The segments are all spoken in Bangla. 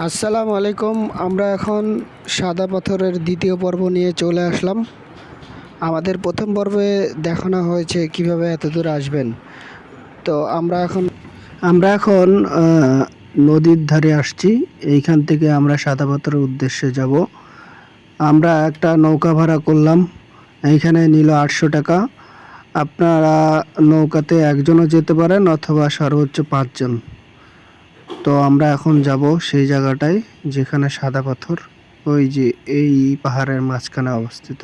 আসসালামু আলাইকুম। আমরা এখন সাদা পাথরের দ্বিতীয় পর্ব নিয়ে চলে আসলাম। আমাদের প্রথম পর্বে দেখানো হয়েছে কিভাবে এত দূর আসবেন। তো আমরা এখন নদীর ধারে আসছি। এইখান থেকে আমরা সাদা পাথরের উদ্দেশ্যে যাব। আমরা একটা নৌকা ভাড়া করলাম, এইখানে নিল 800 টাকা। আপনারা নৌকাতে একজনও যেতে পারেন অথবা সর্বোচ্চ 5 জন। তো আমরা এখন যাব সেই জায়গাটায় যেখানে সাদা পাথর, ওই যে এই পাহাড়ের মাঝখানে অবস্থিত।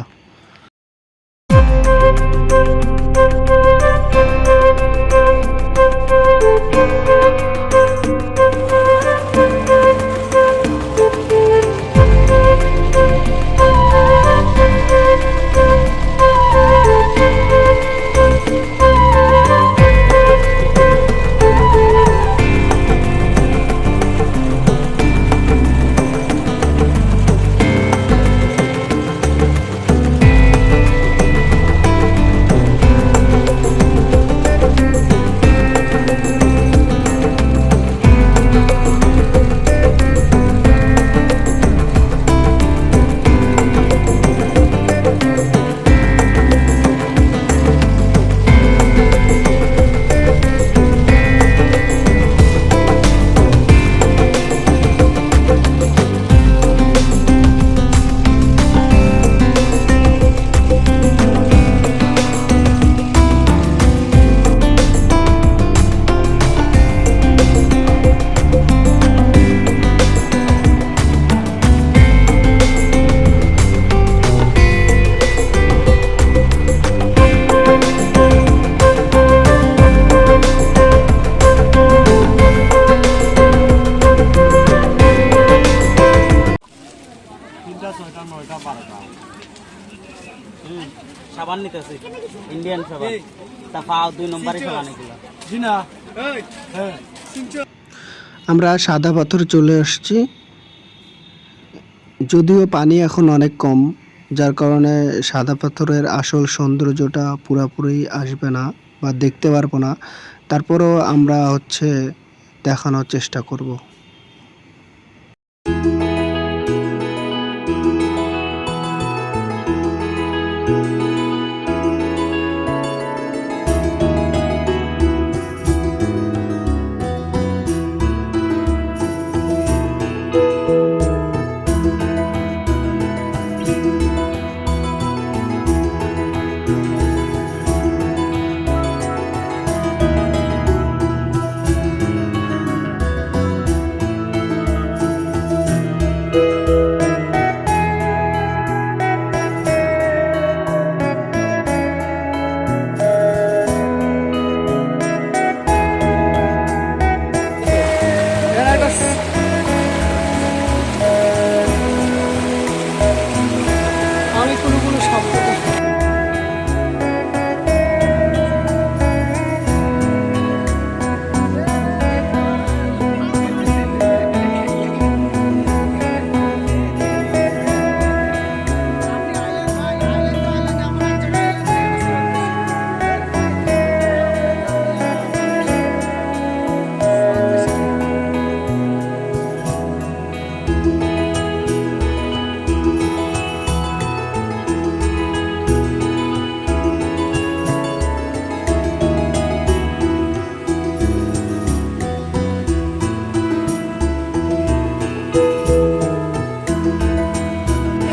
সাবান নিতেছে ইন্ডিয়ান সাবান, তা পাও 2 নম্বরে সাবান এগুলো। জি না, আমরা সাদা পাথর চলে আসছি। যদিও পানি এখন অনেক কম, যার কারণে সাদা পাথরের আসল সৌন্দর্যটা পুরোপুরি আসবে না বা দেখতে পারবো না। তারপরেও আমরা দেখানোর চেষ্টা করব।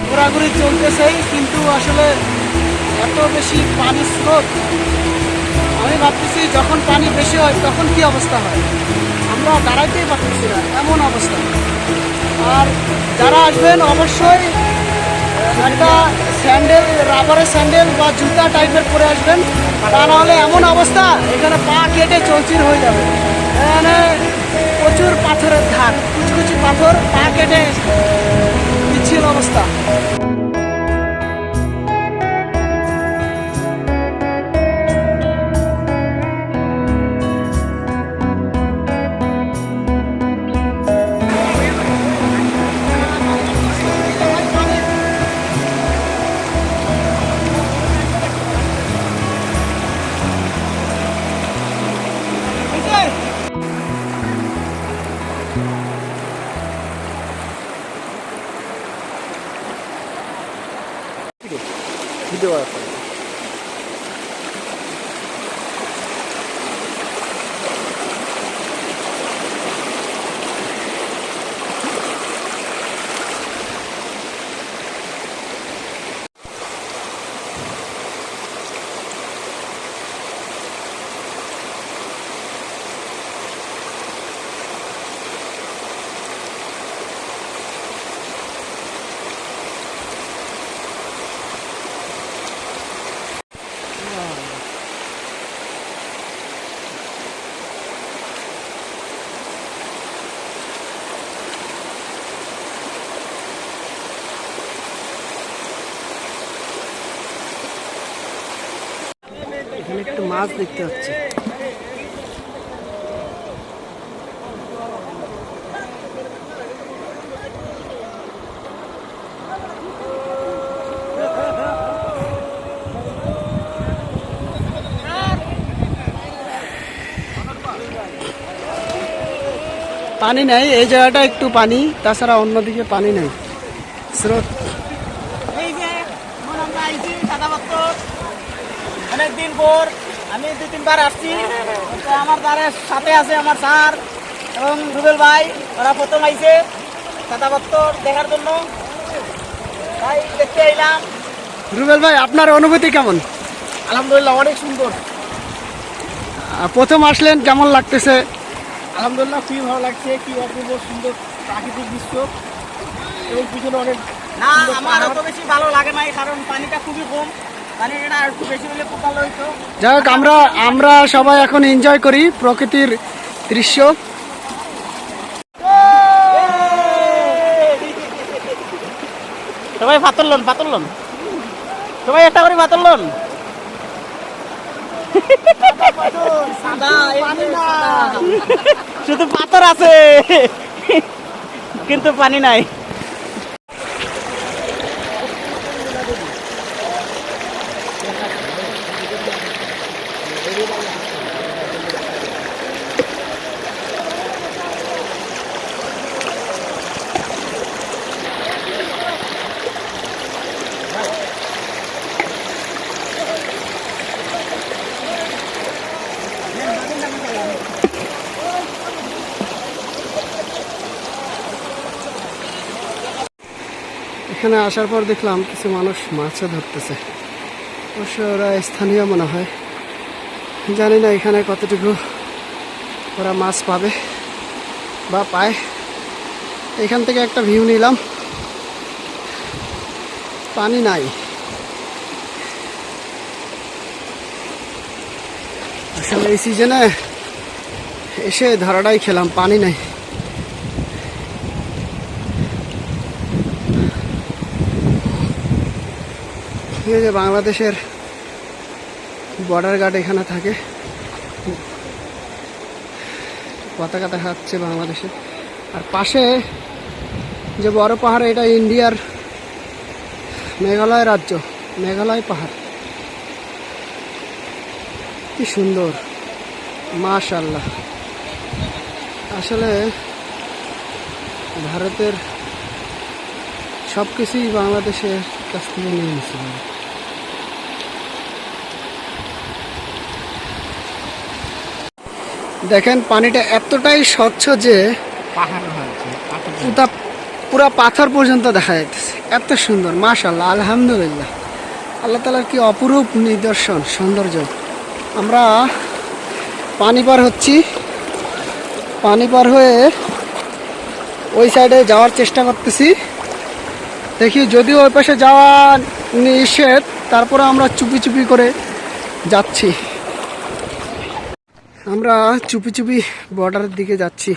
ঘোরাঘুরি চলতেছেই, কিন্তু আসলে এত বেশি পানির স্রোত, আমি ভাবতেছি যখন পানি বেশি হয় তখন কি অবস্থা হয়। আমরা দাঁড়াইতেই পারতেছি না, এমন অবস্থা। আর যারা আসবেন অবশ্যই একটা স্যান্ডেল, রাবারের স্যান্ডেল বা জুতা টাইপের পরে আসবেন, তা নাহলে এমন অবস্থা এখানে পা কেটে চৌচির হয়ে যাবে। এখানে প্রচুর পাথরের ধার, কুচকুচি পাথর, পা কেটে বিচ্ছিন্ন অবস্থা। দেওয়া আছে। এখানে একটু মাছ দেখতে হচ্ছে। পানি নাই এই জায়গাটা, একটু পানি, তাছাড়া অন্যদিকে পানি নাই। স্রোত এই যে এখন আমরা আইছি সাদাপাত্তর, অনেকদিন পর আমি 2-3 বার আসছি। তো আমার দ্বারের সাথে আছে আমার স্যার এবং রুবেল ভাই, ওরা প্রথম আইছে সাদাপাত্তর দেখার জন্য, তাই দেখতে এলাম। রুবেল ভাই, আপনার অনুভূতি কেমন? আলহামদুলিল্লাহ অনেক সুন্দর। প্রথম আসলেন, কেমন লাগতেছে? আলহামদুলিল্লাহ খুবই ভালো লাগছে, কি অপূর্ব সুন্দর প্রাকৃতিক দৃশ্য এবং পিছনে অনেক না, আমার অত বেশি ভালো লাগে নাই, কারণ পানিটা খুবই কম। পানিটা আর একটু বেশি হলে খুব ভালো হইতো। যাই হোক, আমরা সবাই এখন এনজয় করি প্রকৃতির দৃশ্য। সবাই পাতলন সবাই একটা করে পাতলন। শুধু পাথর আছে কিন্তু পানি নাই। এখানে আসার পর দেখলাম কিছু মানুষ মাছও ধরতেছে। অবশ্য ওরা স্থানীয় মনে হয়, জানি না এখানে কতটুকু ওরা মাছ পাবে বা পায়। এখান থেকে একটা ভিউ নিলাম, পানি নাই। আসলে এই সিজনে এসে ধরাটাই খেলাম, পানি নাই। এই যে বাংলাদেশের বর্ডার গার্ড এখানে থাকে, পতাকা দেখাচ্ছে বাংলাদেশে। আর পাশে যে বড় পাহাড়, এটা ইন্ডিয়ার মেঘালয় রাজ্য, মেঘালয় পাহাড়। কি সুন্দর, মাশাআল্লাহ। আসলে ভারতের সব কিছুই বাংলাদেশের কাছ থেকে নিয়ে নিচ্ছে। দেখেন পানিটা এতটাই স্বচ্ছ যে পুরা পাথর পর্যন্ত দেখা যাচ্ছে, এত সুন্দর। মাশাআল্লাহ, আলহামদুলিল্লাহ, আল্লাহ তাআলার কি অপরূপ নিদর্শন, সৌন্দর্য। আমরা পানি পার হচ্ছি, পানি পার হয়ে ওই সাইডে যাওয়ার চেষ্টা করতেছি। দেখি, যদিও ওই পাশে যাওয়া নিষেধ, তারপরে আমরা চুপি চুপি করে যাচ্ছি। আমরা চুপি চুপি বর্ডারের দিকে যাচ্ছি,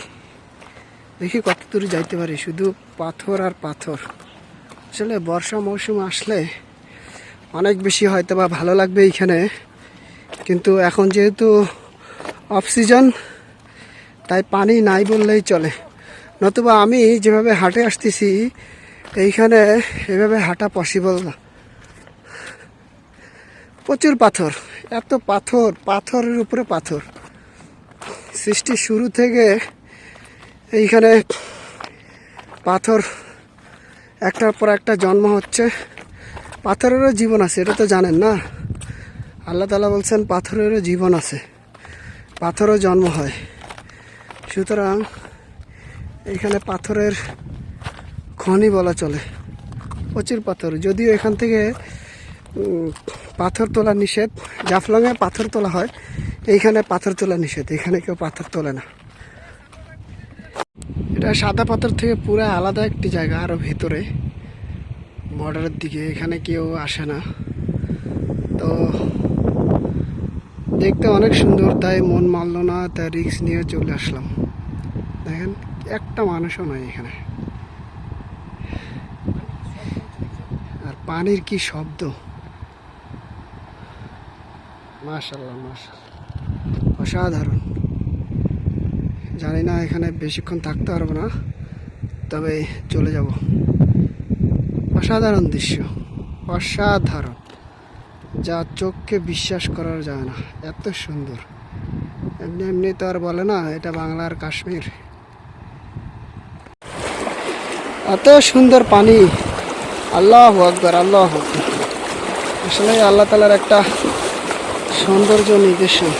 দেখি কত দূর যাইতে পারি। শুধু পাথর আর পাথর। আসলে বর্ষা মৌসুম আসলে অনেক বেশি হয়তো বা ভালো লাগবে এইখানে, কিন্তু এখন যেহেতু অফ সিজন, তাই পানি নাই বললেই চলে। নতুবা আমি যেভাবে হাঁটে আসতেছি, এইখানে এভাবে হাঁটা পসিবল না। প্রচুর পাথর, এত পাথর, পাথরের উপরে পাথর। সৃষ্টির শুরু থেকে এইখানে পাথর একটার পর একটা জন্ম হচ্ছে, পাথরেরও জীবন আছে, এটা তো জানেন না? আল্লাহ তাআলা বলছেন পাথরেরও জীবন আছে, পাথরও জন্ম হয়। সুতরাং এখানে পাথরের খনি বলা চলে, প্রচুর পাথর। যদিও এখান থেকে পাথর তোলা নিষেধ, জাফলংয়ে পাথর তোলা হয়, এইখানে পাথর তোলা নিষেধ, এখানে কেউ পাথর তোলে না। এটা সাদা পাথর থেকে পুরো আলাদা একটি জায়গা, আরও ভেতরে বর্ডারের দিকে, এখানে কেউ আসে না। তো দেখতে অনেক সুন্দর, তাই মন মানল না, তাই রিস্ক নিয়ে চলে আসলাম। দেখেন একটা মানুষও নয় এখানে, আর পানির কি শব্দ, মাশাআল্লাহ মাশাআল্লাহ, অসাধারণ। জানি না এখানে বেশিক্ষণ থাকতে পারবো না, তবে চলে যাব। অসাধারণ দৃশ্য, অসাধারণ, যা চোখকে বিশ্বাস করার যায় না, এত সুন্দর। এমনি এমনি তো আর বলে না এটা বাংলার কাশ্মীর। এত সুন্দর পানি, আল্লাহু আকবার, আল্লাহু আকবার। আসলে আল্লাহ তাআলার একটা সৌন্দর্য নিদর্শন,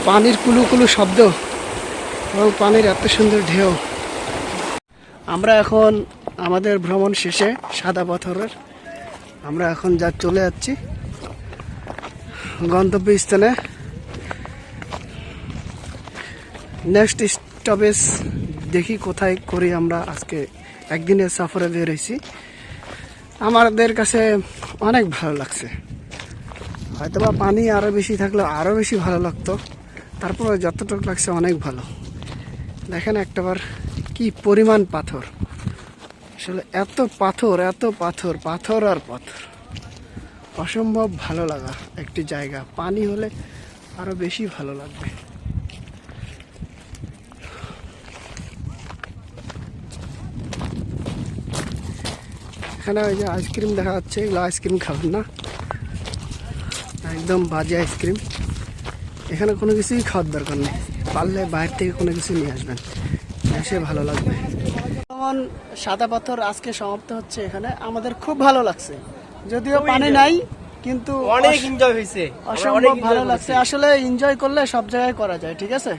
পানির কুলু কুলু শব্দ এবং পানির এত সুন্দর ঢেউ। আমরা এখন আমাদের ভ্রমণ শেষে সাদা পাথরের আমরা এখন চলে যাচ্ছি গন্তব্যস্থানে। নেক্সট স্টপেজ দেখি কোথায় করি আমরা। আজকে একদিনের সফরে বের হয়েছি, আমাদের কাছে অনেক ভালো লাগছে। হয়তোবা পানি আরও বেশি থাকলে আরও বেশি ভালো লাগতো, তারপরে যতটুকু লাগছে অনেক ভালো। দেখেন একটাবার কি পরিমাণ পাথর, আসলে এত পাথর, এত পাথর, পাথর আর পাথর, অসম্ভব ভালো লাগা একটি জায়গা। পানি হলে আরো বেশি ভালো লাগবে। এখানে ওই যে আইসক্রিম দেখা যাচ্ছে, এগুলো আইসক্রিম খাবেন না, একদম বাজে আইসক্রিম। এখানে কোনো কিছুই খাওয়ার দরকার নেই, পারলে বাইরে থেকে কোনো কিছু নিয়ে আসবেন, এসে ভালো লাগবে। যেমন সাদা পাথর আজকে সমাপ্ত হচ্ছে এখানে, আমাদের খুব ভালো লাগছে, যদিও পানি নাই, কিন্তু অনেক এনজয় হয়েছে, অসম্ভব ভালো লাগছে। আসলে এনজয় করলে সব জায়গায় করা যায়, ঠিক আছে।